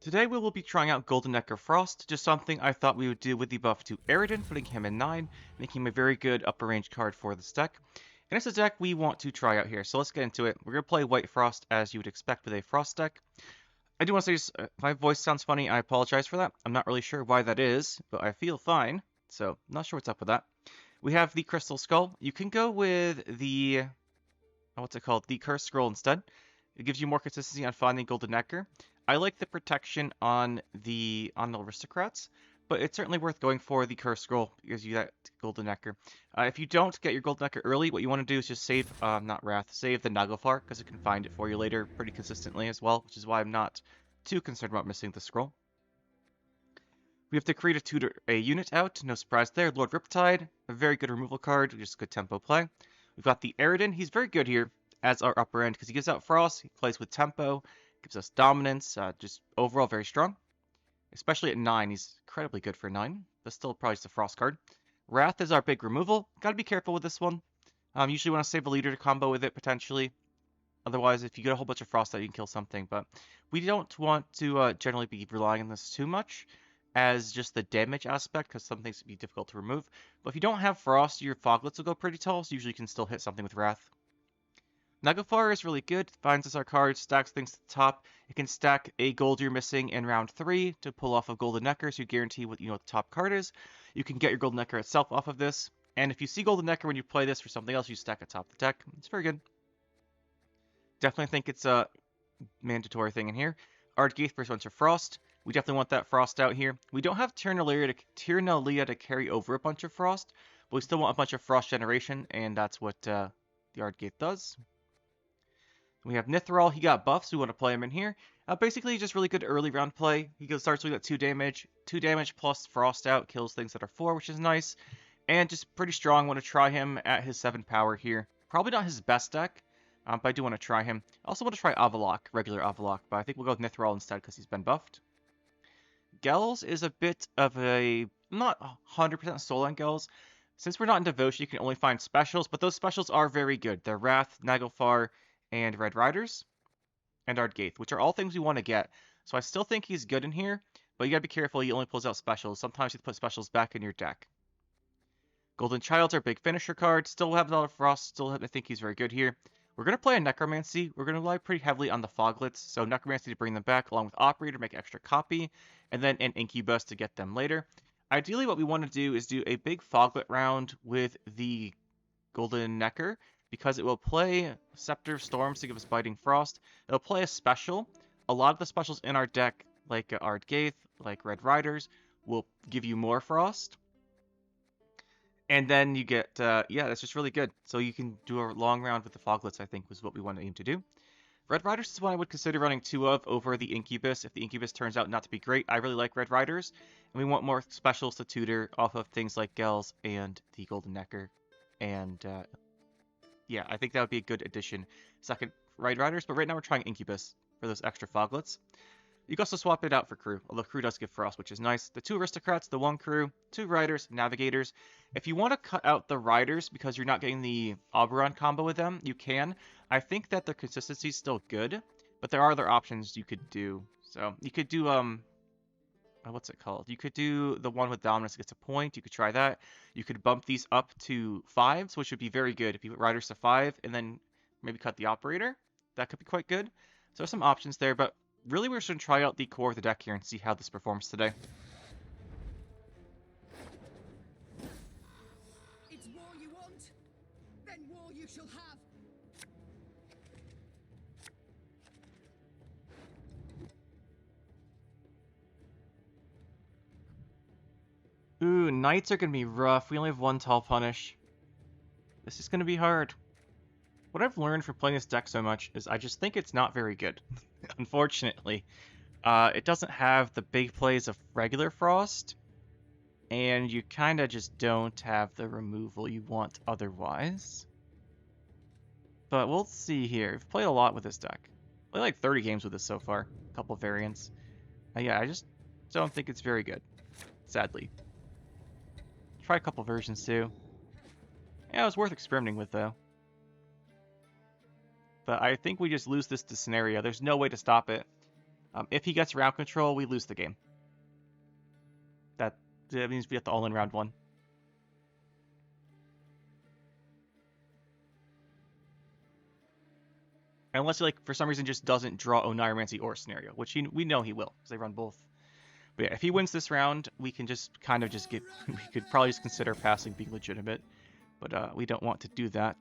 Today we will be trying out Golden Necker Frost, just something I thought we would do with the buff to Eredin, putting him in 9, making him a very good upper range card for this deck. And it's a deck we want to try out here, so let's get into it. We're going to play White Frost as you would expect with a Frost deck. I do want to say, if my voice sounds funny, I apologize for that. I'm not really sure why that is, but I feel fine, so not sure what's up with that. We have the Crystal Skull. You can go with the, what's it called, the Cursed Scroll instead. It gives you more consistency on finding Golden Necker. I like the protection on the aristocrats, but it's certainly worth going for the Cursed Scroll because you get Golden Necker. If you don't get your Golden Necker early, what you want to do is just save, not Wrath, save the Naglfar because it can find it for you later pretty consistently as well, which is why I'm not too concerned about missing the scroll. We have to create a unit out, no surprise there. Lord Riptide, a very good removal card, just good tempo play. We've got the Eredin, he's very good here as our upper end because he gives out Frost, he plays with tempo, gives us dominance, just overall very strong. Especially at 9, he's incredibly good for 9. That's still probably just a Frost card. Wrath is our big removal. Gotta be careful with this one. Usually want to save a leader to combo with it potentially. Otherwise, if you get a whole bunch of Frost out, you can kill something. But we don't want to generally be relying on this too much as just the damage aspect because some things can be difficult to remove. But if you don't have Frost, your Foglets will go pretty tall, so usually you can still hit something with Wrath. Naglfar is really good, finds us our cards, stacks things to the top. It can stack a gold you're missing in round 3 to pull off of Golden Necker, so you guarantee what the top card is. You can get your Golden Necker itself off of this, and if you see Golden Necker when you play this for something else, you stack it top of the deck. It's very good. Definitely think it's a mandatory thing in here. Ardgaith versus bunch of Frost. We definitely want that Frost out here. We don't have Tyrnalia to carry over a bunch of Frost, but we still want a bunch of Frost generation, and that's what the Ardgaith does. We have Nithral, he got buffs, so we want to play him in here. Basically, just really good early round play. He starts with that 2 damage. 2 damage plus Frost out kills things that are 4, which is nice. And just pretty strong, want to try him at his 7 power here. Probably not his best deck, but I do want to try him. I also want to try Avalok, regular Avalok, but I think we'll go with Nithral instead because he's been buffed. Gels is a bit of a, not 100% sold on Gels. Since we're not in Devotion, you can only find specials, but those specials are very good. They're Wrath, Naglfar, and Red Riders, and Ardgaith, which are all things we want to get. So I still think he's good in here, but you gotta be careful, he only pulls out specials. Sometimes you have to put specials back in your deck. Golden Child's our big finisher card, still have a lot of Frost, still I think he's very good here. We're going to play a Necromancy, we're going to rely pretty heavily on the Foglets, so Necromancy to bring them back, along with Operator, make extra copy, and then an Incubus to get them later. Ideally what we want to do is do a big Foglet round with the Golden Necker, because it will play Scepter of Storms to give us Biting Frost. It'll play a special. A lot of the specials in our deck, like Ardgaith, like Red Riders, will give you more Frost. And then you get, yeah, that's just really good. So you can do a long round with the Foglets, I think, was what we want to aim to do. Red Riders is one I would consider running 2 of over the Incubus. If the Incubus turns out not to be great, I really like Red Riders. And we want more specials to tutor off of things like Gels and the Golden Necker. And, yeah, I think that would be a good addition. Second, Red Riders, but right now we're trying Incubus for those extra Foglets. You can also swap it out for Crew, although Crew does give Frost, which is nice. The 2 Aristocrats, the 1 Crew, 2 Riders, Navigators. If you want to cut out the Riders because you're not getting the Oberon combo with them, you can. I think that their consistency is still good, but there are other options you could do. So you could do, what's it called? You could do the one with Dominance gets a point. You could try that. You could bump these up to 5s, which would be very good if you put Riders to 5 and then maybe cut the Operator. That could be quite good. So there's some options there, but really we're just going to try out the core of the deck here and see how this performs today. It's war you want, then war you shall have. Ooh, Knights are going to be rough. We only have 1 Tall Punish. This is going to be hard. What I've learned from playing this deck so much is I just think it's not very good. Unfortunately. It doesn't have the big plays of regular Frost, and you kind of just don't have the removal you want otherwise. But we'll see here. We've played a lot with this deck. Played like 30 games with this so far. A couple variants. Yeah, I just don't think it's very good, sadly. Try a couple versions too. Yeah, it was worth experimenting with though. But I think we just lose this to scenario. There's no way to stop it. If he gets round control, we lose the game. That means we have to all in round 1. Unless he, like, for some reason just doesn't draw Oneiromancy or Scenario, which we know he will, because they run both. But yeah, if he wins this round, we can just kind of just get... we could probably just consider passing being legitimate. But we don't want to do that.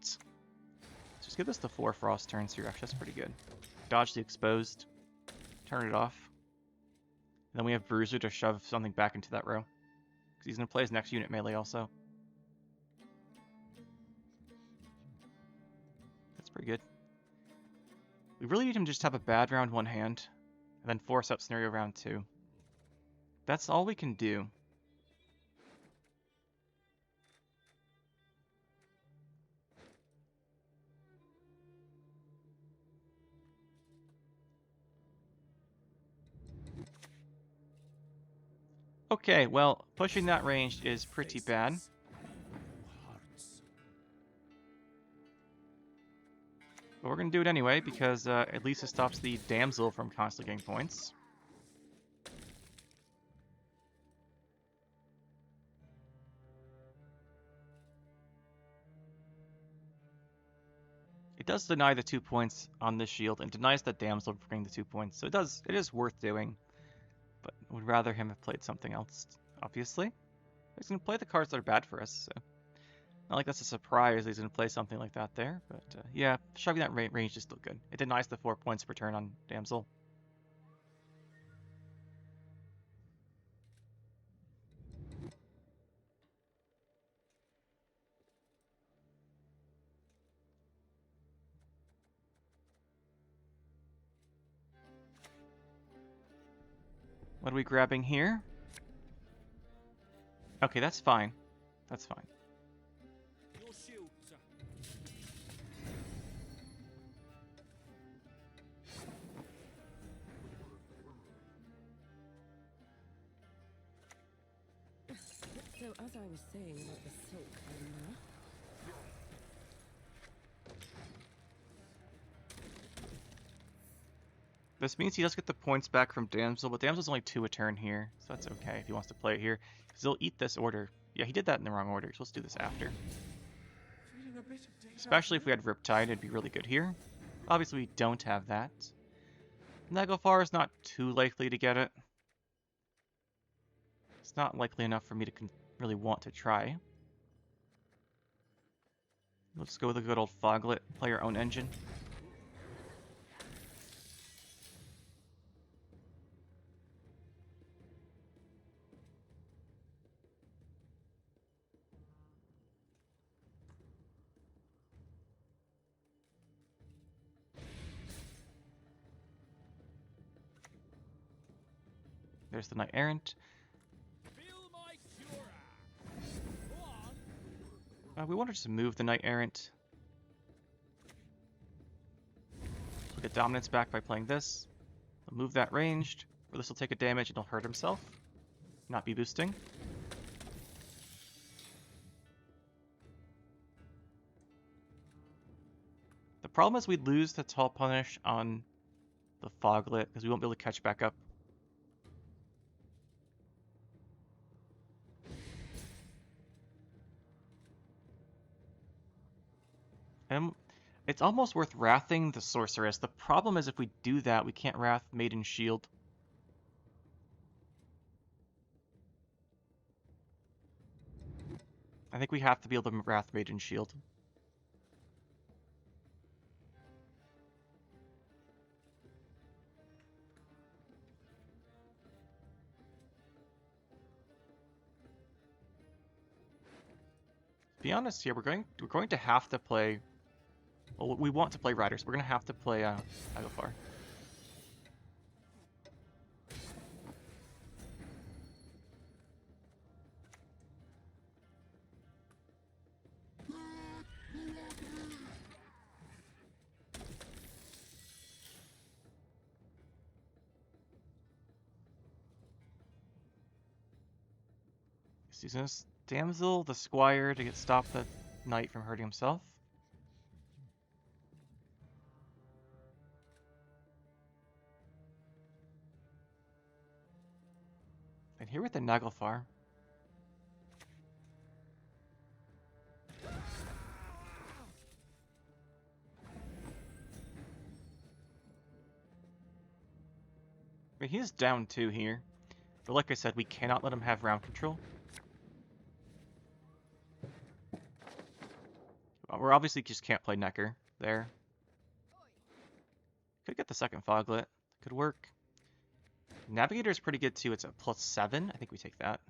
Just give us the 4 Frost turns here. Actually, that's pretty good. Dodge the Exposed. Turn it off. And then we have Bruiser to shove something back into that row. Because he's going to play his next unit melee also. That's pretty good. We really need him to just have a bad round 1 hand. And then force up Scenario round 2. That's all we can do. Okay, well, pushing that range is pretty bad. But we're going to do it anyway, because at least it stops the Damsel from constantly getting points. It does deny the 2 points on this shield, and denies the Damsel from getting the 2 points, so it is worth doing. But would rather him have played something else, obviously. He's going to play the cards that are bad for us, so... Not like that's a surprise he's going to play something like that there, but yeah, shoving that range is still good. It denies the 4 points per turn on Damsel. What are we grabbing here? Okay, that's fine. That's fine. So as I was saying about the silk arena. This means he does get the points back from Damsel, but Damsel's only 2 a turn here, so that's okay if he wants to play it here. Because he'll eat this order. Yeah, he did that in the wrong order, so let's do this after. Especially if we had Riptide, it'd be really good here. Obviously, we don't have that. Naglfar is not too likely to get it. It's not likely enough for me to really want to try. Let's go with a good old Foglet, play our own engine. There's the Knight Errant. We want to just move the Knight Errant. We'll get Dominance back by playing this. We'll move that ranged, or this will take a damage and he'll hurt himself. Not be boosting. The problem is we lose the Tall Punish on the Foglet, because we won't be able to catch back up. And it's almost worth wrathing the Sorceress. The problem is if we do that, we can't wrath Maiden Shield. I think we have to be able to wrath Maiden Shield. To be honest here, we're going to have to play. Well, we want to play Riders. We're going to have to play Naglfar. He's going to Damsel the Squire to stop the Knight from hurting himself. Here with the Naglfar. I mean, he's down 2 here. But like I said, we cannot let him have round control. We're obviously just can't play Necker there. Could get the second Foglet. Could work. Navigator is pretty good too. It's a +7. I think we take that.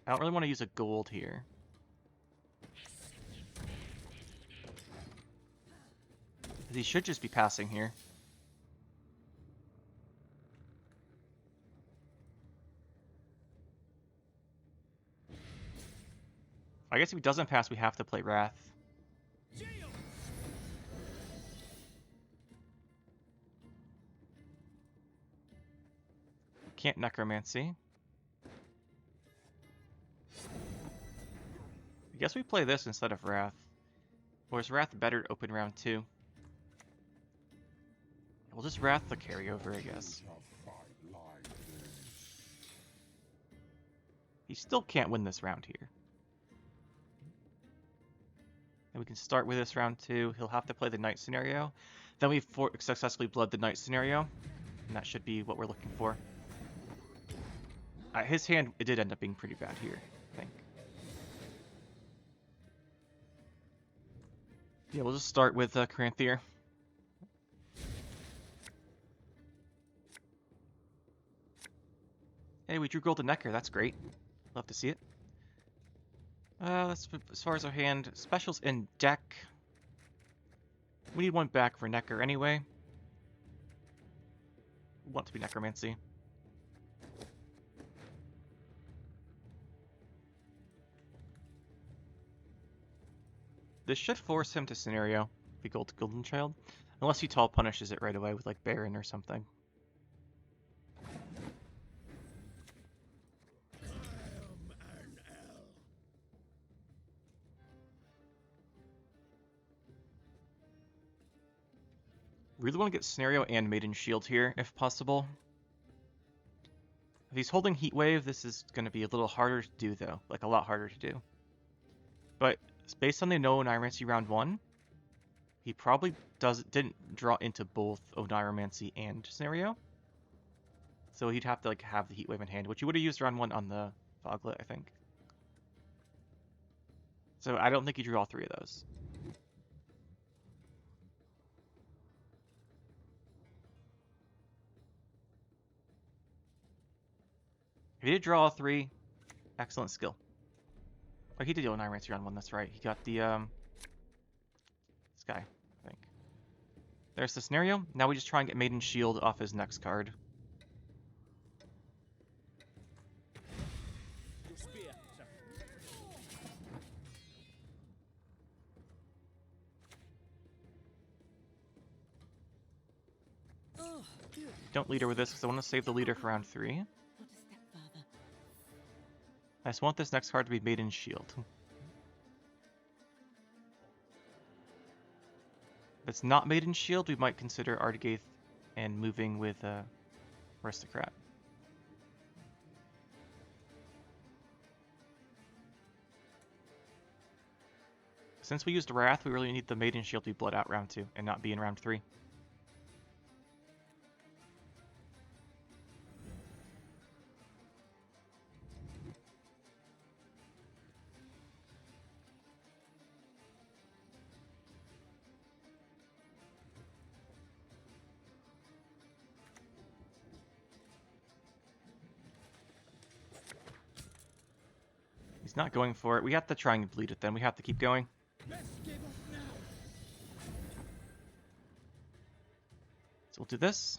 I don't really want to use a gold here. He should just be passing here. I guess if he doesn't pass, we have to play Wrath. Can't Necromancy. I guess we play this instead of Wrath. Or is Wrath better to open round 2? We'll just Wrath the carryover, I guess. He still can't win this round here. Then we can start with this round 2. He'll have to play the Knight scenario. Then we successfully blood the Knight scenario. And that should be what we're looking for. His hand, it did end up being pretty bad here, I think. Yeah, we'll just start with Caranthier. Hey, we drew Golden Necker. That's great. Love to see it. As far as our hand, specials in deck. We need one back for Necker anyway. We want to be Necromancy. This should force him to scenario, the Golden Child. Unless he tall punishes it right away with like Baron or something. Really want to get Scenario and Maiden Shield here, if possible. If he's holding Heat Wave, this is going to be a little harder to do, though. Like, a lot harder to do. But based on the Oneiromancy round 1, he probably didn't draw into both Oneiromancy and Scenario. So he'd have to like have the Heat Wave in hand, which he would have used round 1 on the Foglet, I think. So I don't think he drew all 3 of those. If he did draw all 3, excellent skill. Oh, he did Oneiromancy round 1, that's right. He got the, this guy, I think. There's the scenario. Now we just try and get Maiden Shield off his next card. Don't leader with this because I want to save the leader for round 3. Not a step farther. I just want this next card to be Maiden Shield. If it's not Maiden Shield, we might consider Artigath and moving with Aristocrat. Since we used Wrath, we really need the Maiden Shield to be bled out round 2 and not be in round 3. He's not going for it. We have to try and bleed it then. We have to keep going. So we'll do this.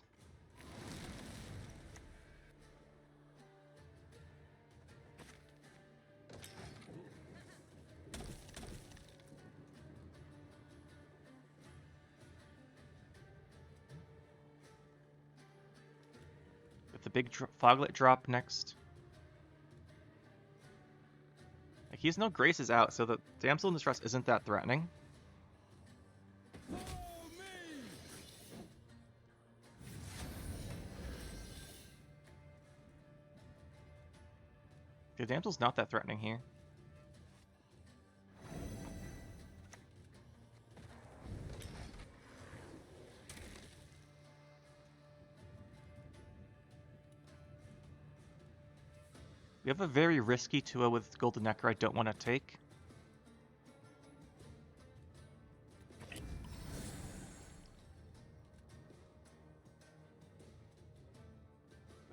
With the big Foglet drop next. Like, he has no Graces out, so the Damsel in Distress isn't that threatening. The damsel's not that threatening here. We have a very risky Tua with Golden Necker I don't want to take.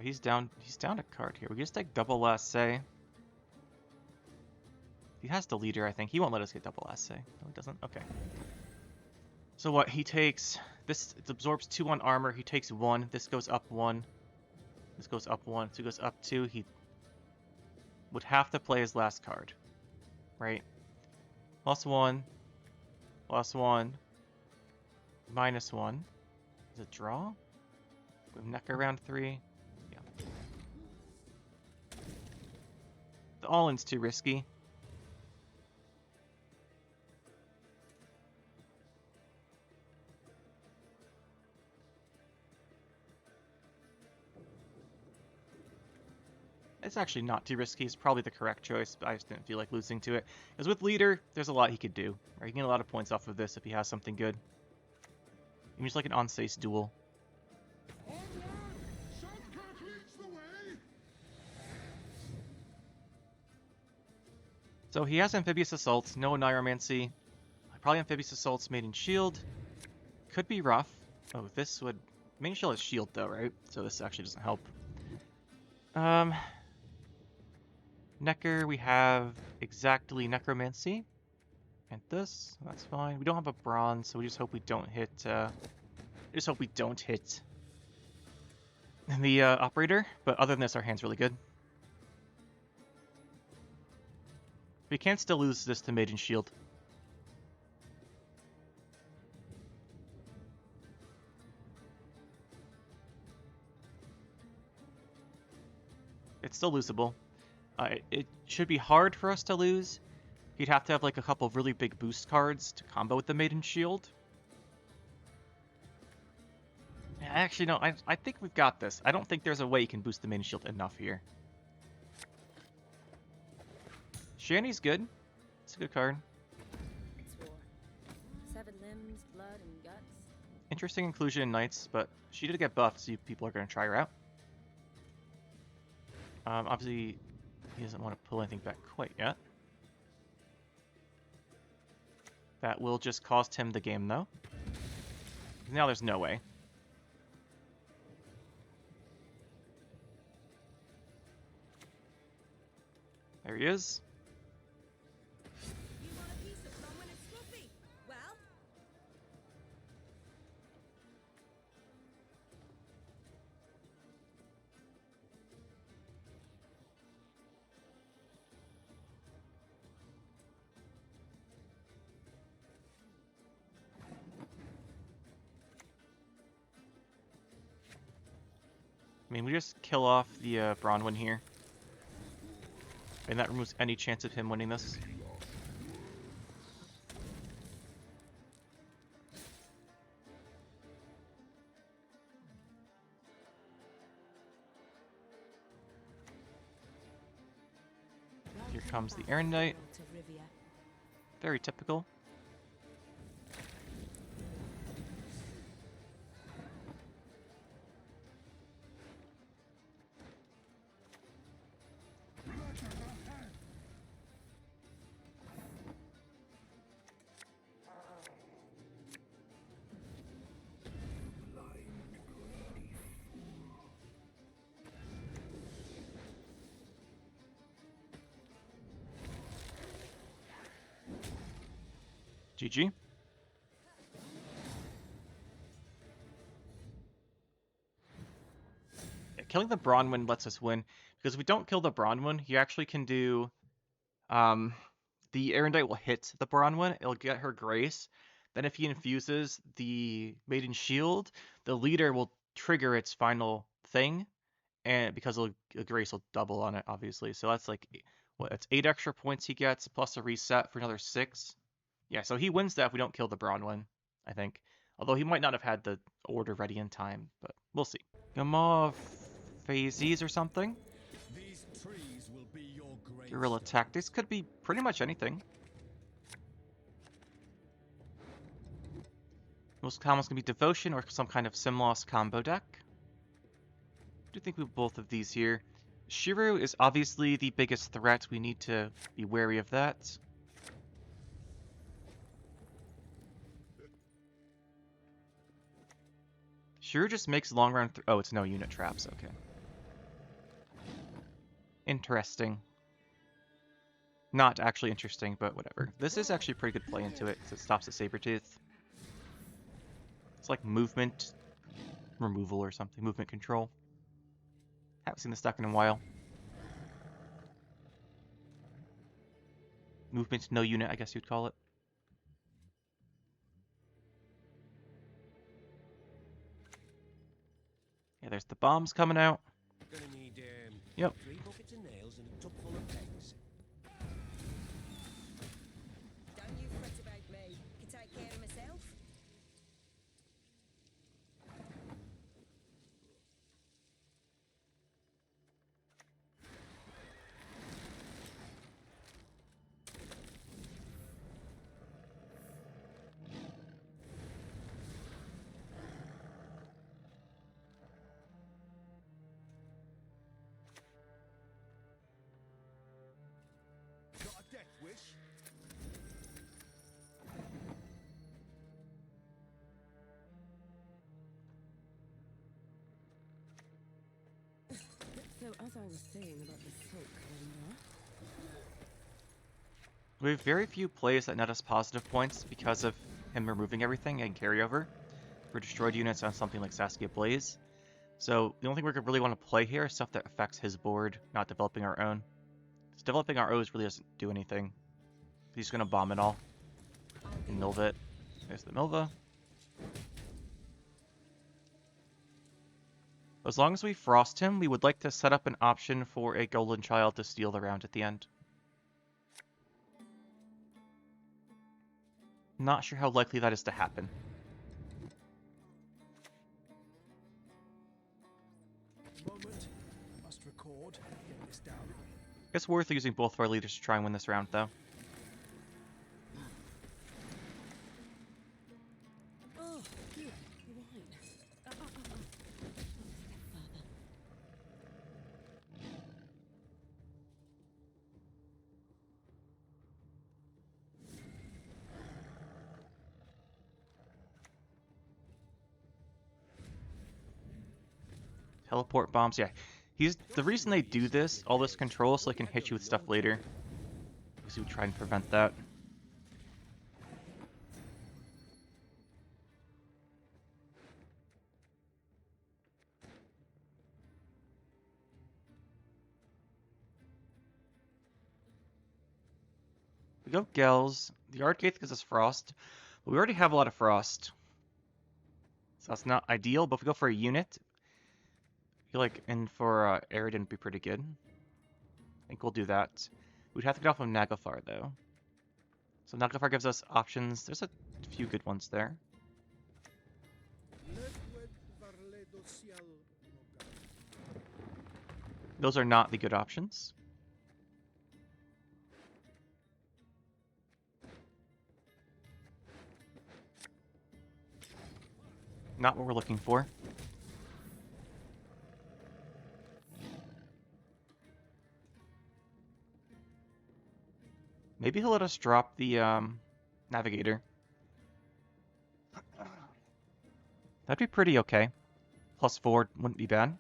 He's down a card here. We can just take double last say. He has the leader, I think. He won't let us get double last say. No, he doesn't? Okay. So what? He takes... This it absorbs 2 on armor. He takes 1. This goes up 1. This goes up 1. So he goes up 2. He would have to play his last card. Right? +1. +1. -1. Is it draw? We have Necker round 3. Yeah. The all-in's too risky. It's actually not too risky. It's probably the correct choice, but I just didn't feel like losing to it. Because with Leader, there's a lot he could do. Right? He can get a lot of points off of this if he has something good. Even just like an on-Sace duel. So he has Amphibious Assault, no Neuromancy. Probably Amphibious Assault's Maiden Shield. Could be rough. Oh, this would... Maiden Shield has Shield though, right? So this actually doesn't help. Necker, we have exactly Necromancy. And this, that's fine. We don't have a bronze, so we just hope we don't hit, just hope we don't hit the operator. But other than this, our hand's really good. We can still lose this to Maiden Shield. It's still losable. It should be hard for us to lose. He'd have to have like a couple of really big boost cards to combo with the Maiden Shield. Actually, no, I think we've got this. I don't think there's a way you can boost the Maiden Shield enough here. Shanny's good. It's a good card. It's war. Severed limbs, blood, and guts. Interesting inclusion in Knights, but she did get buffed, so people are going to try her out. Obviously, he doesn't want to pull anything back quite yet. That will just cost him the game, though. Now there's no way. There he is. You want a piece of rum when it's fluffy? Well, I mean, we just kill off the Bronwyn here. And that removes any chance of him winning this. Here comes the Eredin Knight. Very typical. GG. Yeah, killing the Bronwyn lets us win, because if we don't kill the Bronwyn, he actually can do... the Erendite will hit the Bronwyn, it'll get her Grace. Then if he infuses the Maiden Shield, the leader will trigger its final thing, and because the Grace will double on it, obviously. So that's like, what, that's 8 extra points he gets, plus a reset for another 6. Yeah, so he wins that if we don't kill the Bronwyn, I think. Although he might not have had the order ready in time, but we'll see. Gamma Phases or something? These trees will be your Guerrilla tactics could be pretty much anything. Most common is going to be Devotion or some kind of Sim-Loss combo deck. I do think we have both of these here. Shiru is obviously the biggest threat. We need to be wary of that. Shiru just makes long round. Oh, it's no unit traps. Okay. Interesting. Not actually interesting, but whatever. This is actually a pretty good play into it because it stops the Sabretooth. It's like movement removal or something. Movement control. Haven't seen this deck in a while. Movement no unit, I guess you'd call it. Yeah, there's the bombs coming out. Gonna need Yep. 3 buckets of nails and a tub full of pegs. Don't you fret about me. Can take care of myself. Got a death wish? So, as I was saying about the silk, Linda. We have very few plays that net us positive points because of him removing everything and carryover for destroyed units on something like Saskia Blaze. So the only thing we really want to play here is stuff that affects his board, not developing our own. Because developing our O's really doesn't do anything. He's going to bomb it all. And Milva it. There's the Milva. As long as we frost him, we would like to set up an option for a Golden Child to steal the round at the end. Not sure how likely that is to happen. Moment. Must record. Get this down. It's worth using both of our leaders to try and win this round, though. Oh, good. Right. Step further. Teleport bombs, yeah. The reason they do this, all this control, so they can hit you with stuff later. Because we try and prevent that. We go Gels. The Archgate gives us Frost. But we already have a lot of Frost. So that's not ideal, but if we go for a unit, I feel like in for Eredin would be pretty good. I think we'll do that. We'd have to get off of Naglfar though. So Naglfar gives us options. There's a few good ones there. Those are not the good options. Not what we're looking for. Maybe he'll let us drop the navigator. That'd be pretty okay. +4 wouldn't be bad.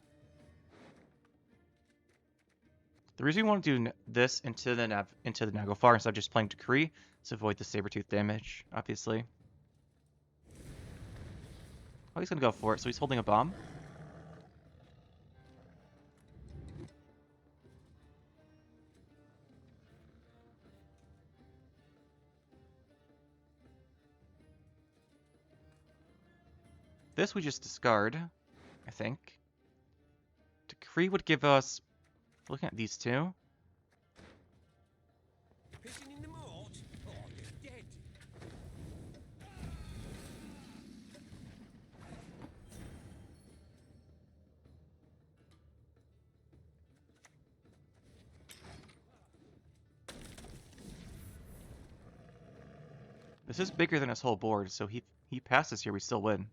The reason we want to do this into the Naglfar instead of just playing Decree is to avoid the Sabretooth damage, obviously. Oh, he's gonna go for it, so he's holding a bomb. This we just discard, I think. Decree would give us, looking at these two, Pissing in the moat? Oh, you're dead. This is bigger than his whole board, so he passes here, we still win.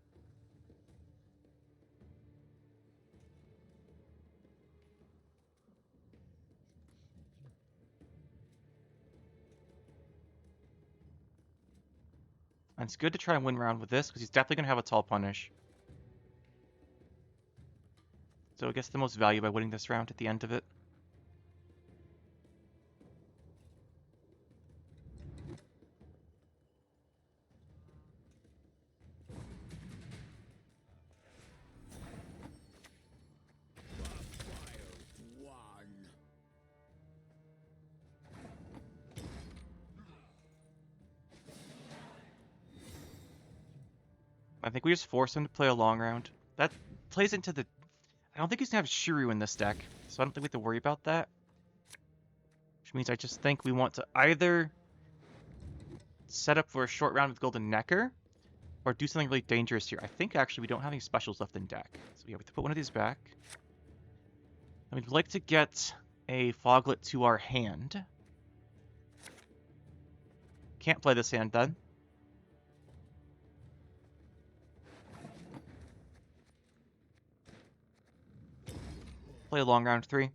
And it's good to try and win round with this, because he's definitely going to have a tall punish. So it gets the most value by winning this round at the end of it. I think we just force him to play a long round. That plays into the... I don't think he's going to have Shiryu in this deck, so I don't think we have to worry about that. Which means I just think we want to either set up for a short round with Golden Necker, or do something really dangerous here. I think actually we don't have any specials left in deck. So yeah, we have to put one of these back. And we'd like to get a Foglet to our hand. Can't play this hand then. Play a long round 3.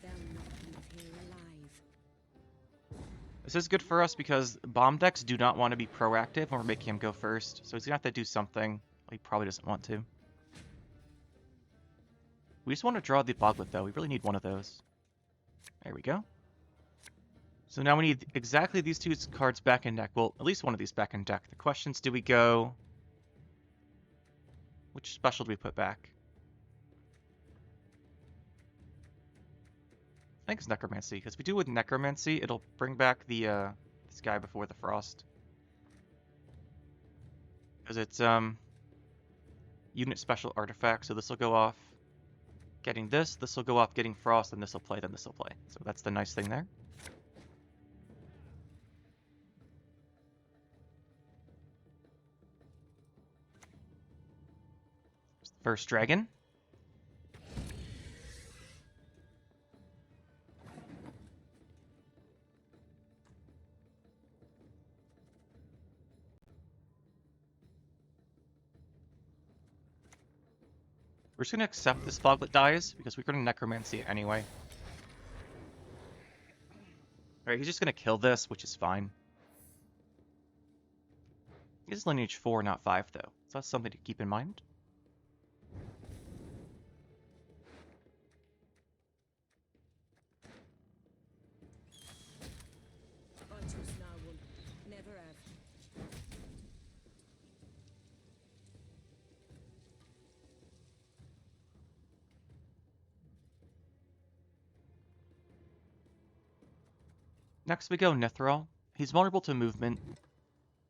They'll not leave here alive. This is good for us because bomb decks do not want to be proactive when we're making him go first. So he's going to have to do something he probably doesn't want to. We just want to draw the Foglet though. We really need one of those. There we go. So now we need exactly these two cards back in deck. Well, at least one of these back in deck. The question is, do we go... Which special do we put back? I think it's Necromancy, because if we do with Necromancy, it'll bring back the this guy before the Frost. Because it's unit special artifact, so this will go off getting this will go off getting Frost, and this will play, then this will play. So that's the nice thing there. First dragon. We're just going to accept this Foglet dies, because we're going to Necromancy it anyway. Alright, he's just going to kill this, which is fine. He is lineage 4, not 5, though. So that's something to keep in mind. I trust no one. Never have. Next we go Nithral. He's vulnerable to movement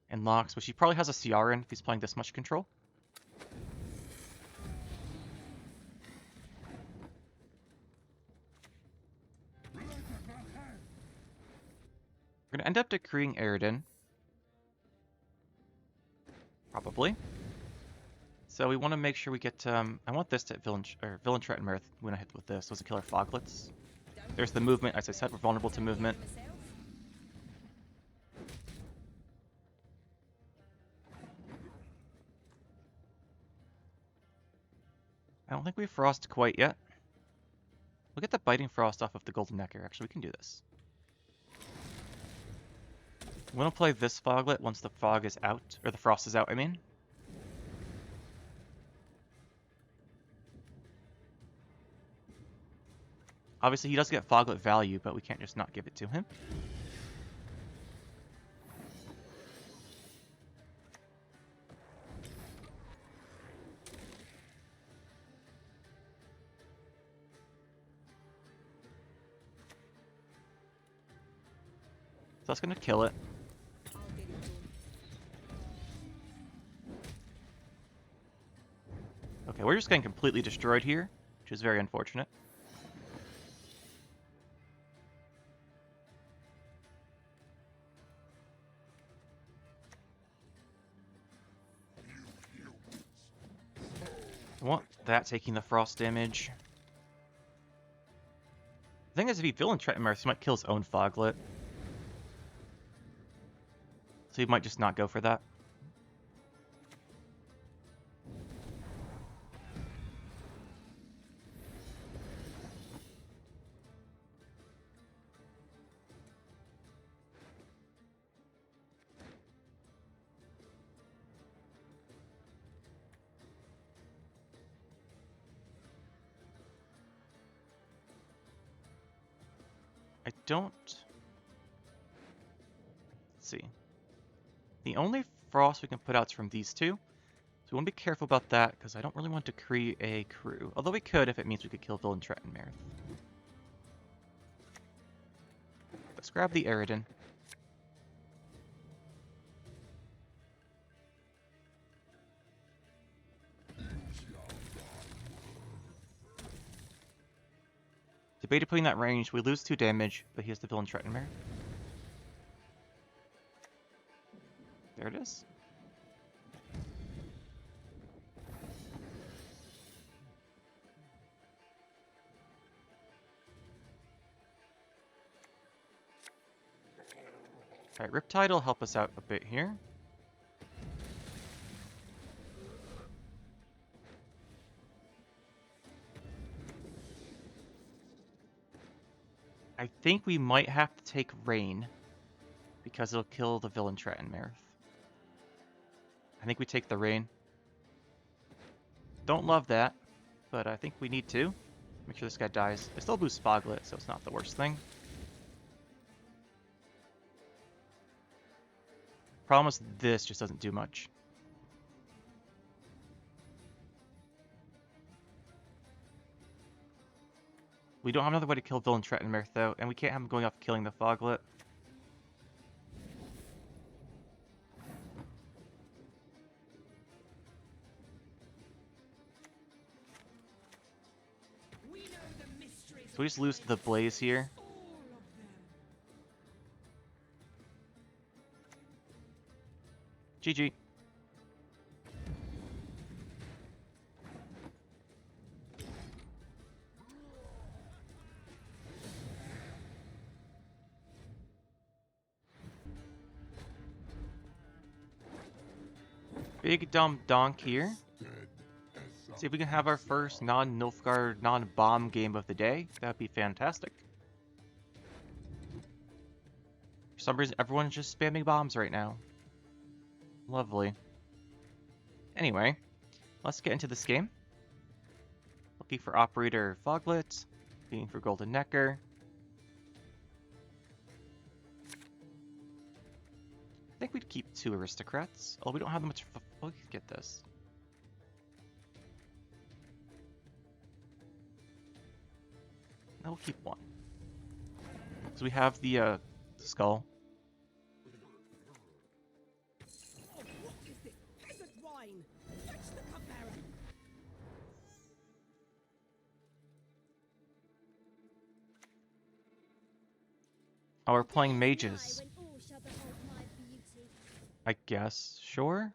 and locks, which he probably has a CR in if he's playing this much control. We're going to end up decreeing Eredin. Probably. So we want to make sure we get... I want this to Villain Tret and Mirth when I hit with this. Those are killer Foglets. There's the movement. As I said, we're vulnerable to movement. I don't think we Frost quite yet. We'll get the Biting Frost off of the Golden Necker. Actually, we can do this. I'm going to play this Foglet once the fog is out. Or the Frost is out, I mean. Obviously, he does get Foglet value, but we can't just not give it to him. So that's going to kill it. I'll get it done. Okay, we're just getting completely destroyed here, which is very unfortunate. I want that taking the Frost damage. The thing is, if he villain threatened he might kill his own Foglet. So he might just not go for that. I don't... Let's see. The only frost we can put out is from these two. So we want to be careful about that, because I don't really want to create a crew. Although we could if it means we could kill Villain Trettenmerith. Let's grab the Eredin. Debated putting that range. We lose 2 damage, but he has the Villain Trettenmerith. There it is. Alright, Riptide will help us out a bit here. I think we might have to take Rain, because it'll kill the Villain Trettenmerith. I think we take the Rain. Don't love that, but I think we need to. Make sure this guy dies. I still boost Spoglet, so it's not the worst thing. Problem is this just doesn't do much. We don't have another way to kill Villain Trettenmerith though, and we can't have him going off killing the Foglet. So we just lose the Blaze here. GG. Big dumb donk here. See if we can have our first non-Nilfgaard, non-bomb game of the day. That'd be fantastic. For some reason, everyone's just spamming bombs right now. Lovely. Anyway, let's get into this game. Looking for Operator Foglet. Looking for Golden Necker. I think we'd keep 2 Aristocrats. Oh, we don't have much... We could get this. No, we'll keep 1. So we have the skull. Oh, what is this? Peasant wine! Fetch the cupbearer! Oh, we're playing mages. I guess. Sure?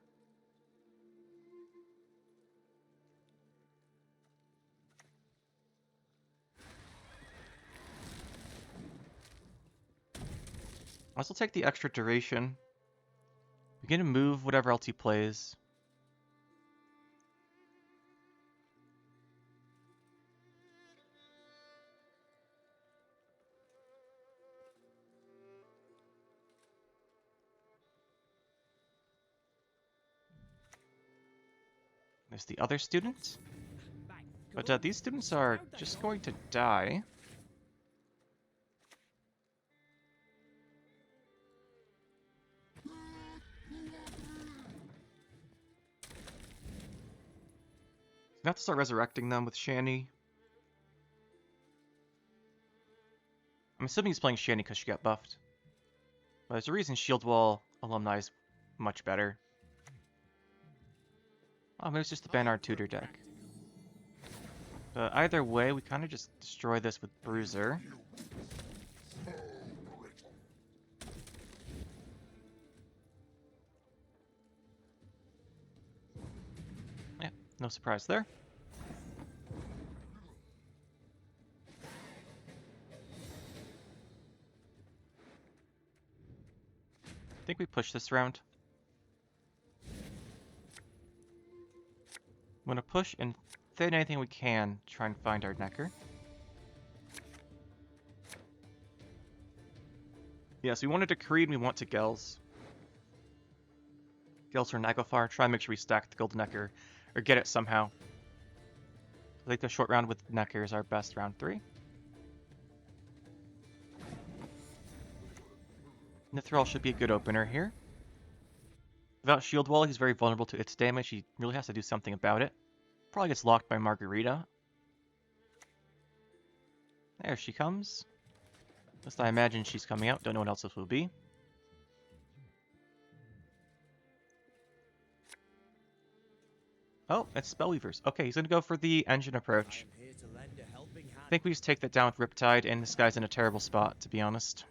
I'll still take the extra duration. We're gonna move whatever else he plays. There's the other student. But these students are just going to die. We have to start resurrecting them with Shani. I'm assuming he's playing Shani because she got buffed. But there's a reason Shieldwall alumni is much better. Oh, maybe it's just the Banard Tutor deck. But either way, we kind of just destroy this with Bruiser. Yeah, no surprise there. think we push this round. I'm gonna push and thin anything we can, try and find our Necker. Yeah, so we want to Decree and we want to Gels. Gels or Naglfar, try and make sure we stack the Golden Necker, or get it somehow. I think the short round with Necker is our best round 3. Nithril should be a good opener here. Without Shieldwall, he's very vulnerable to its damage. He really has to do something about it. Probably gets locked by Margarita. There she comes. At least I imagine she's coming out. Don't know what else this will be. Oh, it's Spellweavers. Okay, he's gonna go for the engine approach. I think we just take that down with Riptide, and this guy's in a terrible spot, to be honest.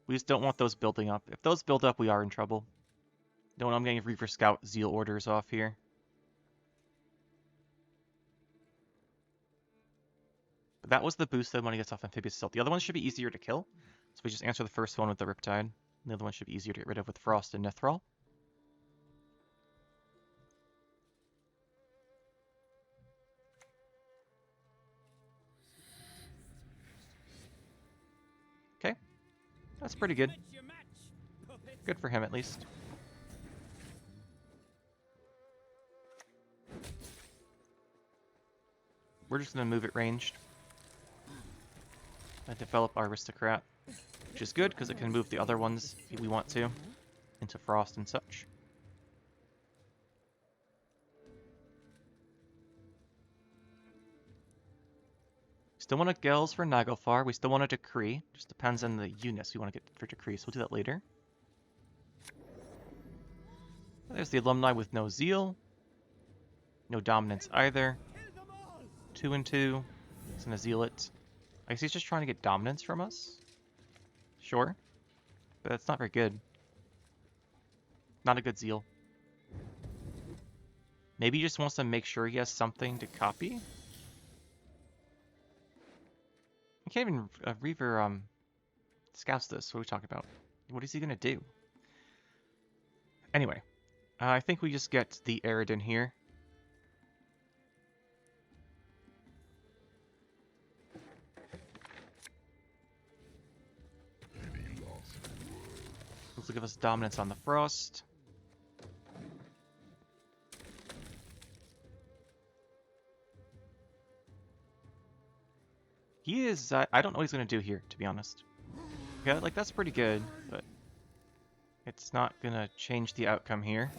We just don't want those building up. If those build up, we are in trouble. Don't want I'm getting Reaver Scout Zeal orders off here. But that was the boost that when he gets off Amphibious Assault. The other one should be easier to kill. So we just answer the first one with the Riptide. The other one should be easier to get rid of with Frost and Nithril. Okay. That's pretty good. Good for him, at least. We're just going to move it ranged. And develop our Aristocrat. Which is good, because it can move the other ones if we want to. Into Frost and such. Still want to Gels for Naglfar. We still want a Decree. Just depends on the units we want to get for Decree, so we'll do that later. There's the Alumni with no Zeal. No Dominance either. 2 and 2. He's gonna Zeal it. I guess he's just trying to get Dominance from us. Sure. But that's not very good. Not a good Zeal. Maybe he just wants to make sure he has something to copy? I can't even Reaver scouts this. What are we talking about? What is he gonna do? Anyway, I think we just get the Eredin here. This will give us dominance on the Frost. He is, I don't know what he's going to do here, to be honest. Yeah, like, that's pretty good, but it's not going to change the outcome here.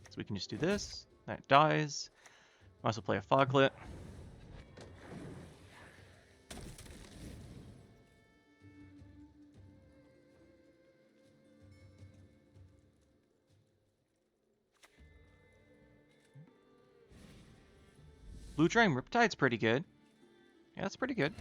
So we can just do this. That dies. Might as well play a Foglet. Blue Drain Riptide's pretty good. Yeah, that's pretty good.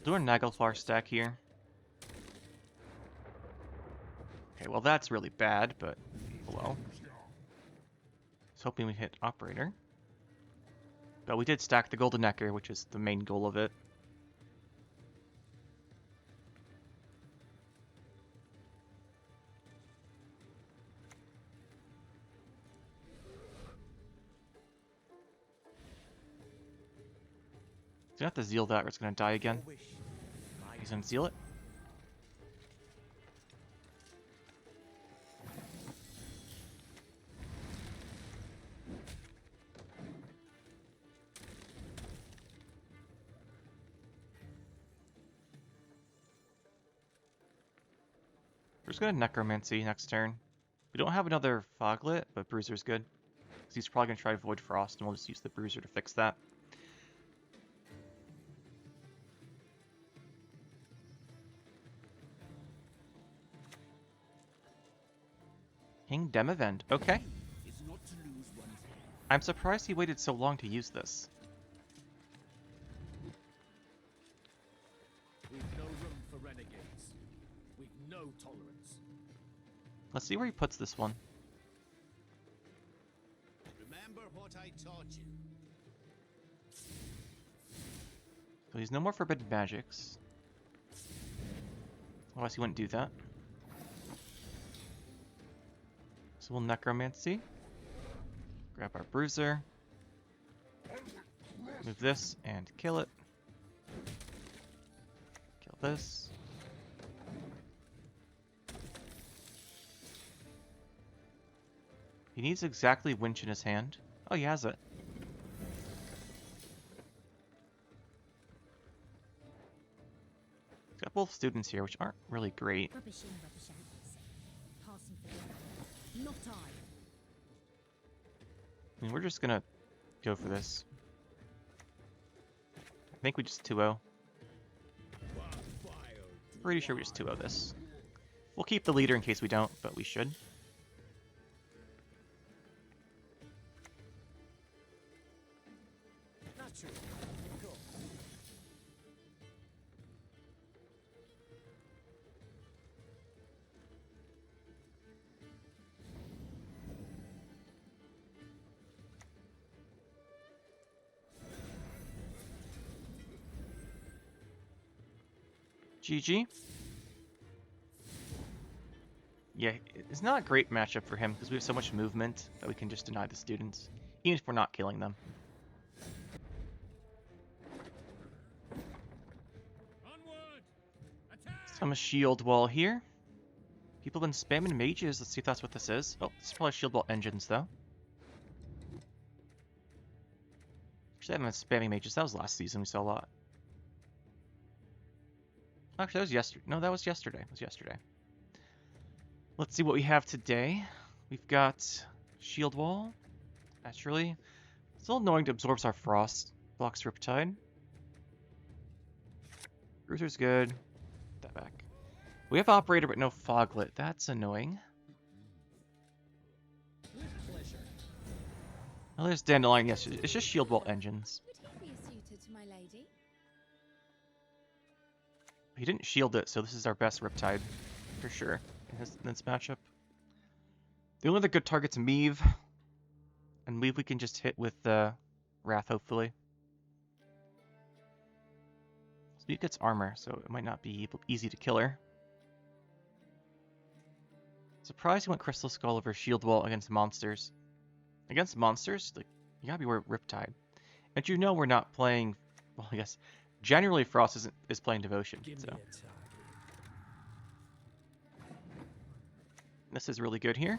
Do a Naglfar stack here. Okay, well that's really bad, but oh well. I was hoping we hit Operator. But we did stack the Golden Necker, which is the main goal of it. So you have to Zeal that or it's going to die again. He's going to Zeal it. We're just going to Necromancy next turn. We don't have another Foglet, but Bruiser's good. Because he's probably going to try Void Frost, and we'll just use the Bruiser to fix that. King Demavend, okay. Is not to lose one's head. I'm surprised he waited so long to use this. We've no room for renegades. We've no tolerance. Let's see where he puts this one. Remember what I taught you. So he's no more forbidden magics. Otherwise he wouldn't do that. So we'll necromancy. Grab our bruiser. Move this and kill it. Kill this. He needs exactly winch in his hand. Oh, he has it. He's got both students here, which aren't really great. Rubbish in, rubbish out. Passing for not I. I mean, we're just gonna go for this. I think we just 2-0. Pretty sure we just 2-0 this. We'll keep the leader in case we don't, but we should. Naturally, of course. GG. Yeah, it's not a great matchup for him because we have so much movement that we can just deny the students, even if we're not killing them. Onward! Attack! Some shield wall here. People have been spamming mages. Let's see if that's what this is. Oh, this is probably shield wall engines though. Actually, I haven't been spamming mages. That was last season. We saw a lot. Actually, that was yesterday. No, that was yesterday. It was yesterday. Let's see what we have today. We've got shield wall. Naturally. It's a little annoying to absorb our frost. Blocks Riptide. Bruiser's good. Put that back. We have operator but no foglet. That's annoying. With pleasure. Oh, there's Dandelion. Yes, it's just shield wall engines. Would he be a suitor to my lady? He didn't shield it, so this is our best Riptide for sure in this matchup. The only other good target's Milva, and Milva we can just hit with Wrath, hopefully. Milva gets armor, so it might not be easy to kill her. Surprised he went Crystal Skull over Shield Wall against monsters. Against monsters, like, you gotta be aware of Riptide. And you know we're not playing, well, I guess, generally Frost is playing Devotion, Give so. me a target. This is really good here.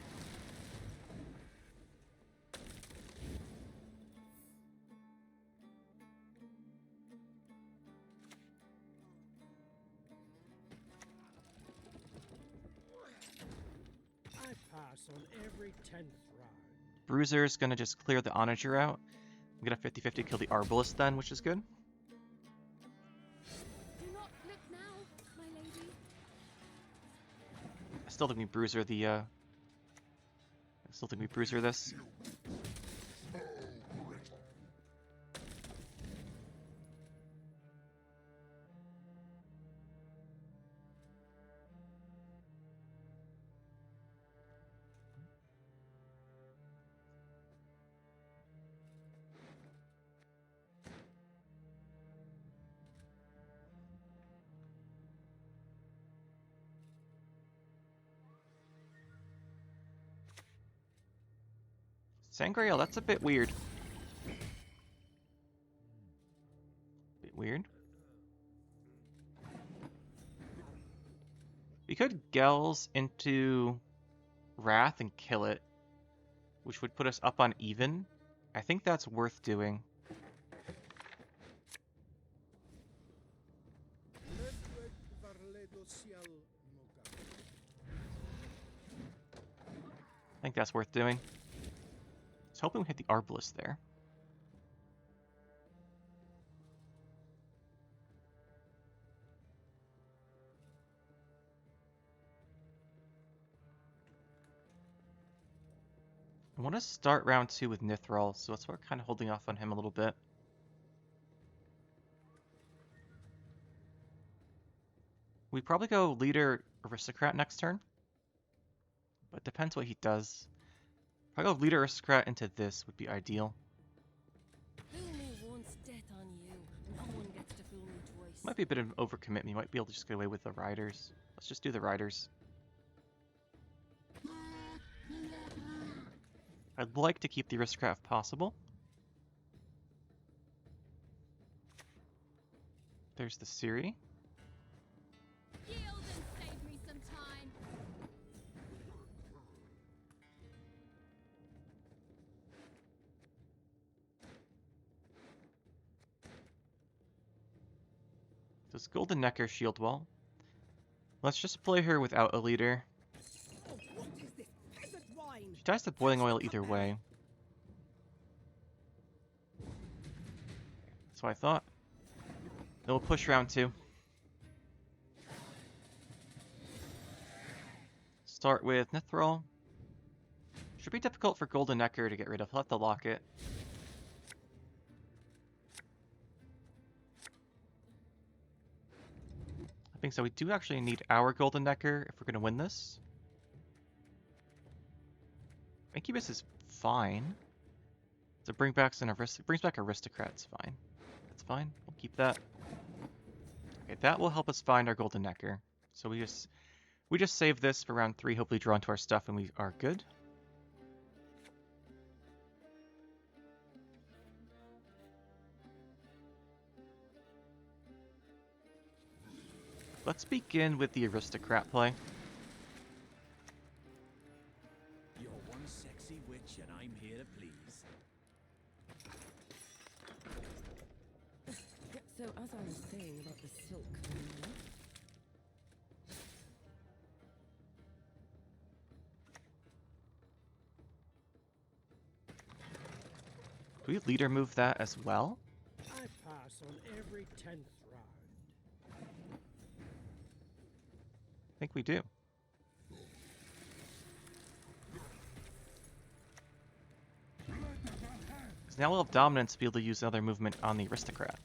I pass on every 10th round. Bruiser's gonna just clear the Onager out. I'm gonna 50-50 kill the Arbalest then, which is good. Do not look now, my lady. I still think we Bruiser the, this. Sangreal, that's a bit weird. Bit weird. We could Gels into Wrath and kill it, which would put us up on even. I think that's worth doing. I think that's worth doing. I was hoping we hit the Arbalest there. I want to start round 2 with Nithral, so that's why we're kind of holding off on him a little bit. We probably go Leader Aristocrat next turn, but it depends what he does. If I go Leader Aristocrat into this would be ideal. Fool me once, death on you. No one gets to fool me twice. Might be a bit of an overcommit. You might be able to just get away with the Riders. Let's just do the Riders. I'd like to keep the Aristocrat if possible. There's the Siri. Yield and save me some time. Does Golden Necker Shieldwall? Let's just play her without a leader. Oh, what is this peasant wine? She dies to boiling oil either way. That's what I thought. Then we'll push round 2. Start with Nithral. Should be difficult for Golden Necker to get rid of. He'll have to lock it. I think so. We do actually need our Golden Necker if we're going to win this. Incubus is fine. So brings back Aristocrat's fine. That's fine. We'll keep that. Okay, that will help us find our Golden Necker. So we just save this for round 3, hopefully draw into our stuff, and we are good. Let's begin with the Aristocrat play. You're one sexy witch, and I'm here to please. So, as I was saying about the silk family, Do we leader move that as well? I pass on every 10th round. I think we do. Because now we'll have dominance to be able to use another movement on the Aristocrat.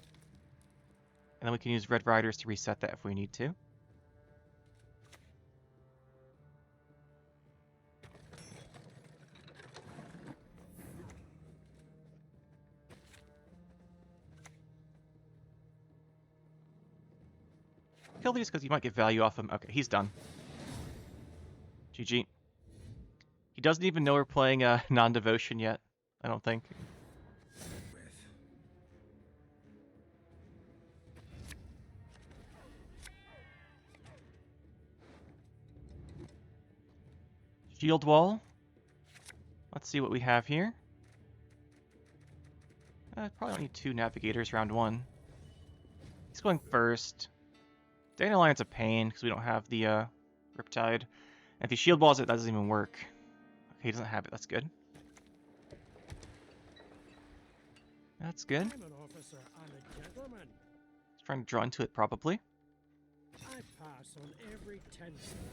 And then we can use Red Riders to reset that if we need to. Kill these because you might get value off him. Okay, he's done. GG. He doesn't even know we're playing non-devotion yet, I don't think. Shieldwall. Let's see what we have here. Probably only 2 navigators round 1. He's going first. Dandelion's a pain because we don't have the Riptide. And if he shield walls it, that doesn't even work. Okay, he doesn't have it. That's good. That's good. I'm an officer and a gentleman. He's trying to draw into it, probably. I pass on every 10th round.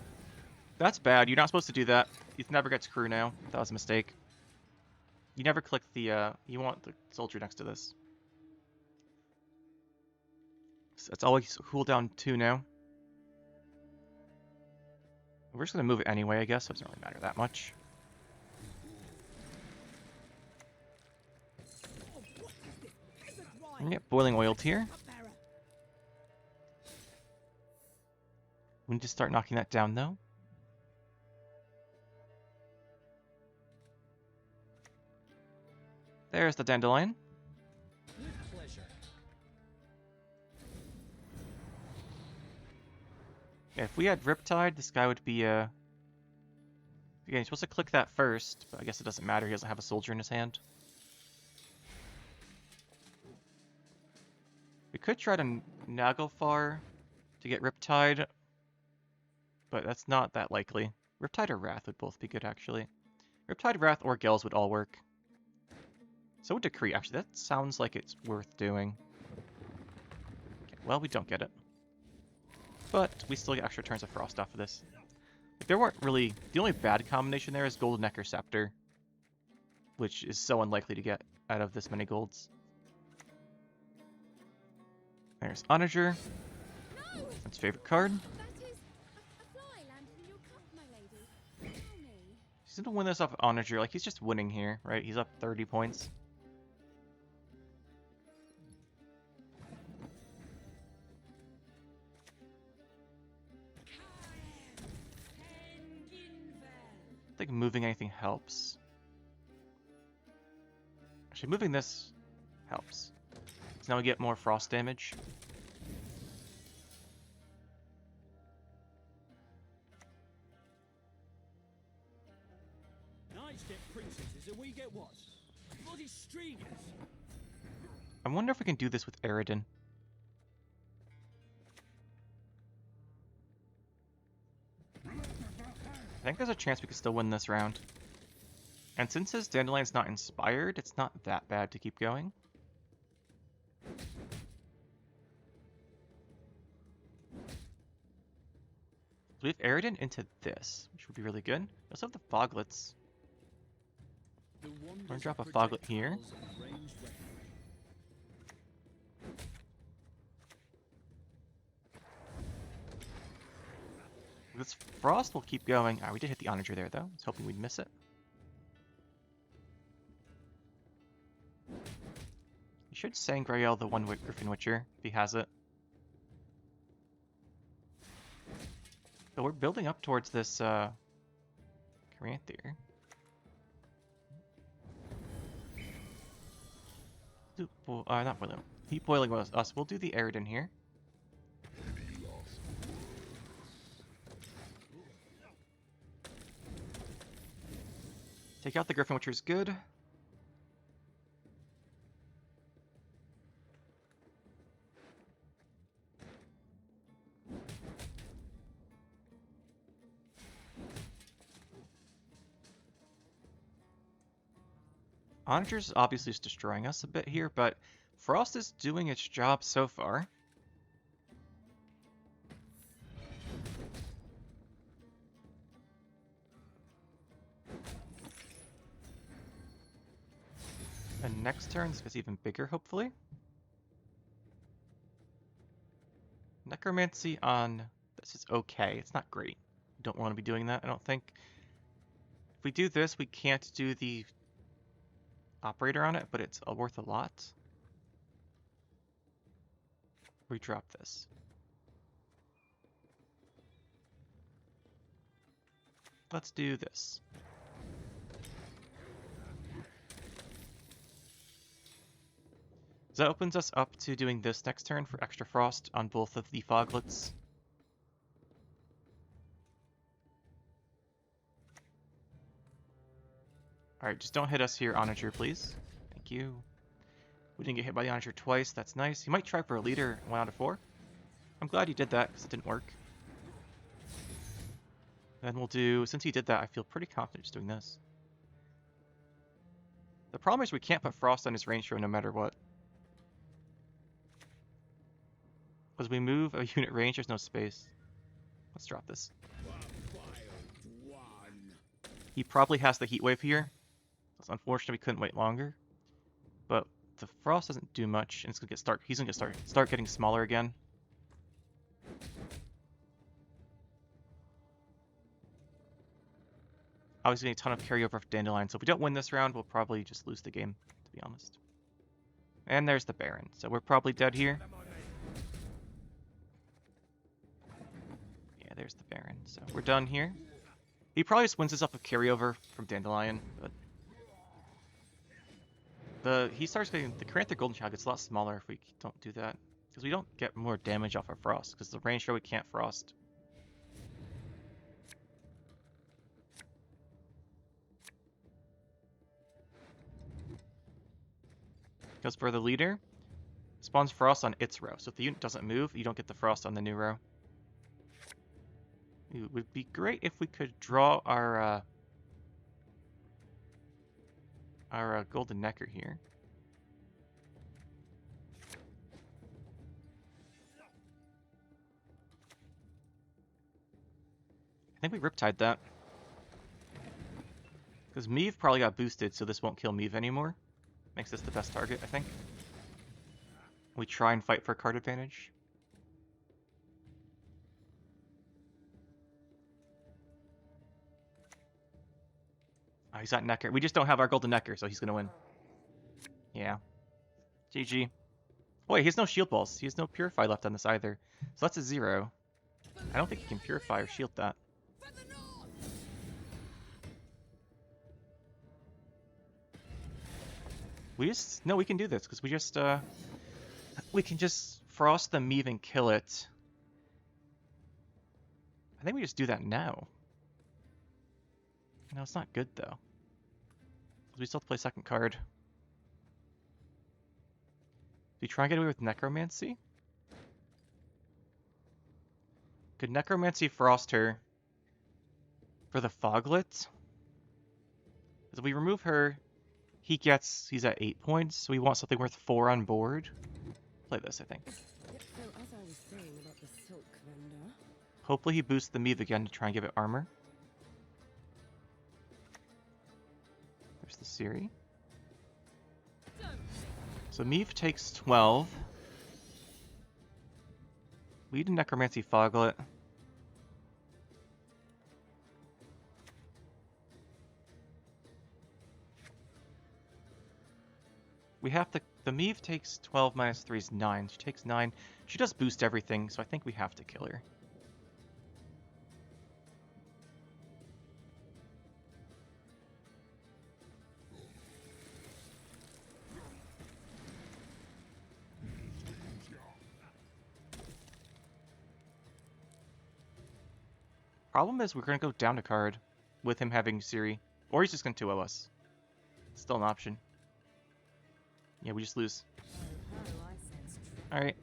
That's bad. You're not supposed to do that. You never get to crew now. That was a mistake. You never click the, you want the soldier next to this. So that's always cooldown 2 now. We're just going to move it anyway, I guess. So it doesn't really matter that much. Oh, what is this peasant We wine? get boiling oiled here. Cupbearer. We need to start knocking that down, though. There's the Dandelion. With pleasure. Yeah, if we had Riptide, this guy would be, again, you're supposed to click that first, but I guess it doesn't matter. He doesn't have a soldier in his hand. We could try to Naglfar to get Riptide, but that's not that likely. Riptide or Wrath would both be good, actually. Riptide, Wrath, or Gels would all work. So would Decree. Actually, that sounds like it's worth doing. Okay, well, we don't get it. But we still get extra turns of Frost off of this. If there weren't really... The only bad combination there is Golden Necker Scepter. which is so unlikely to get out of this many golds. There's Onager. No! That's favorite card. That is a fly landed in your cup, my lady. Tell me. He's gonna win this off Onager. Like, he's just winning here, right? He's up 30 points. I think moving anything helps. Actually, moving this helps. So now we get more frost damage. Knights get princesses and we get what? Bloody streamers. I wonder if we can do this with Eredin. I think there's a chance we could still win this round. And since his Dandelion's not inspired, it's not that bad to keep going. So we have Eredin into this, which would be really good. We also have the Foglets. We're gonna drop a Foglet here. This Frost will keep going. Ah, we did hit the Onager there, though. I was hoping we'd miss it. You should Sangreal the one Griffin Witcher, if he has it. So we're building up towards this, Caranthier. Not boiling. Heat boiling was us. We'll do the Eredin here. Take out the Griffin Witcher is good. Onager's obviously just destroying us a bit here, but Frost is doing its job so far. And next turn, this gets even bigger, hopefully. Necromancy on this is okay. It's not great. Don't want to be doing that, I don't think. If we do this, we can't do the operator on it, but it's worth a lot. We drop this. Let's do this. So that opens us up to doing this next turn for extra frost on both of the Foglets. Alright, just don't hit us here, Onager, please. Thank you. We didn't get hit by the Onager twice, that's nice. He might try for a leader 1 out of 4. I'm glad he did that, because it didn't work. Then we'll do, since he did that, I feel pretty confident just doing this. The problem is we can't put frost on his range row no matter what. Because we move a unit range, there's no space. Let's drop this. He probably has the heat wave here. It's unfortunate we couldn't wait longer. But the frost doesn't do much, and it's gonna get he's gonna start getting smaller again. Obviously, a ton of carryover for Dandelion, so if we don't win this round, we'll probably just lose the game, to be honest. And there's the Baron, so we're probably dead here. Yeah, there's the Baron, so we're done here. He probably just wins this off of carryover from Dandelion, but he starts getting the Caranthier Golden Child gets a lot smaller if we don't do that, because we don't get more damage off of frost, because the range show we can't frost. Because for the leader, spawns frost on its row. So if the unit doesn't move, you don't get the frost on the new row. It would be great if we could draw our golden necker here. I think we riptide that. Because Meve probably got boosted, so this won't kill Meve anymore. Makes this the best target, I think. We try and fight for card advantage. Oh, he's got Necker. We just don't have our golden Necker, so he's gonna win. Yeah. GG. Oh, wait, he has no shield balls. He has no purify left on this either. So that's a 0. I don't think he can purify or shield that. No, we can do this because we can just frost the Meve and kill it. I think we just do that now. No, it's not good though. We still have to play second card. Do we try and get away with Necromancy? Could Necromancy frost her for the Foglet? If we remove her, he's at 8 points, so we want something worth 4 on board. Play this, I think. Yep, so as I was saying about the silk vendor. Hopefully he boosts the Meve again to try and give it armor. There's the Ciri. So Meve takes 12. We need a Necromancy Foglet. We have to... The Meve takes 12 minus 3 is 9. She takes 9. She does boost everything, so I think we have to kill her. Problem is we're going to go down a card with him having Ciri. Or he's just going to 2-0 us. Still an option. Yeah, we just lose. Alright.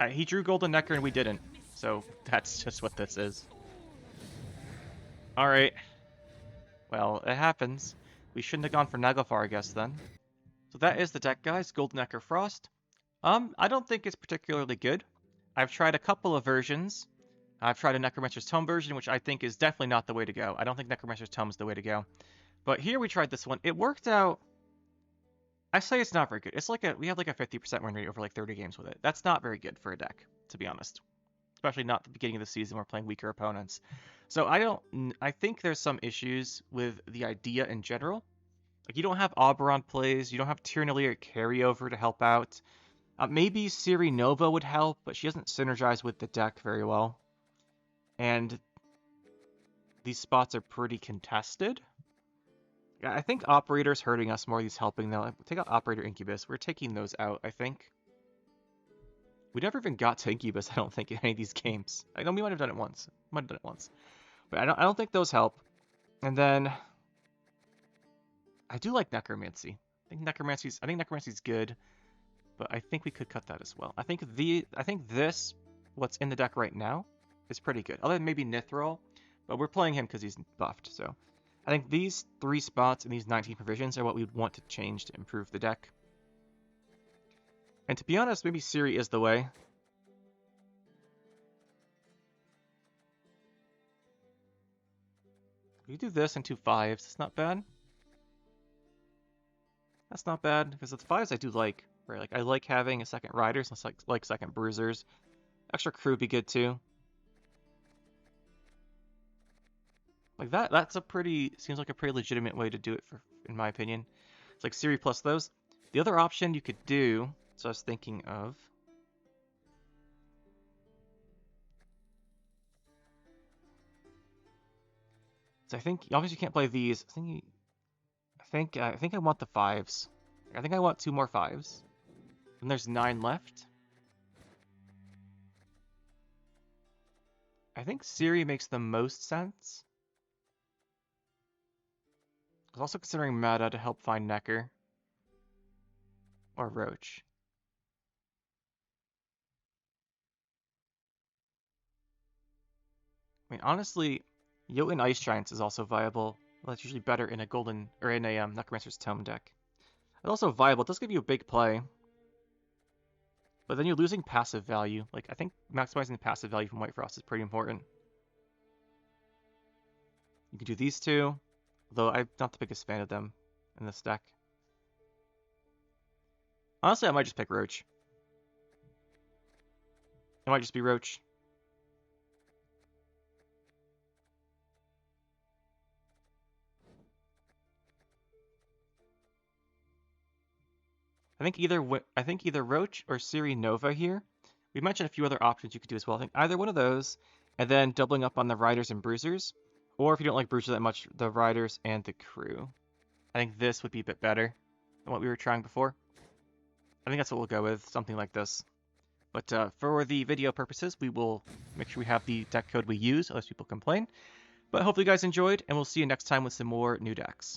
He drew Golden Necker and we didn't. So that's just what this is. Alright. Well, it happens. We shouldn't have gone for Naglfar, I guess, then. So that is the deck, guys. Golden Necker Frost. I don't think it's particularly good. I've tried a couple of versions. I've tried a Necromancer's Tome version, which I think is definitely not the way to go. I don't think Necromancer's Tome is the way to go. But here we tried this one. It worked out. I say it's not very good. It's like we have like a 50% win rate over like 30 games with it. That's not very good for a deck, to be honest. Especially not at the beginning of the season. We're playing weaker opponents. So I think there's some issues with the idea in general. Like you don't have Oberon plays. You don't have Tyrannelier carryover to help out. Maybe Ciri Nova would help, but she doesn't synergize with the deck very well. And these spots are pretty contested. Yeah, I think Operator's hurting us more. He's helping though. Take out Operator Incubus. We're taking those out, I think. We never even got to Incubus, I don't think, in any of these games. I know we might have done it once. But I don't think those help. And then I do like Necromancy. I think Necromancy's good, but I think we could cut that as well. I think this, what's in the deck right now, is pretty good. Other than maybe Nithril, but we're playing him because he's buffed, so I think these 3 spots and these 19 provisions are what we'd want to change to improve the deck. And to be honest, maybe Ciri is the way. We do this and 2 5s. That's not bad. That's not bad because the 5s I do like. Right? Like I like having a second riders, and like second bruisers. Extra crew would be good too. Like that's seems like a pretty legitimate way to do it in my opinion. It's like Ciri plus those. The other option you could do, so I was thinking of. So I think obviously you can't play these. I think I want the 5s. I think I want 2 more 5s. And there's 9 left. I think Ciri makes the most sense. I was also considering Meta to help find Necker. Or Roach. I mean, honestly, Jotun Ice Giants is also viable. Well, that's usually better in a Necromancer's Tome deck. It's also viable. It does give you a big play. But then you're losing passive value. Like, I think maximizing the passive value from White Frost is pretty important. You can do these two, although I'm not the biggest fan of them in this deck. Honestly, I might just pick Roach. It might just be Roach. I think either Roach or Siri Nova here. We mentioned a few other options you could do as well. I think either one of those, and then doubling up on the Riders and Bruisers, or if you don't like Bruisers that much, the Riders and the Crew. I think this would be a bit better than what we were trying before. I think that's what we'll go with, something like this. But for the video purposes, we will make sure we have the deck code we use, unless people complain. But hopefully you guys enjoyed, and we'll see you next time with some more new decks.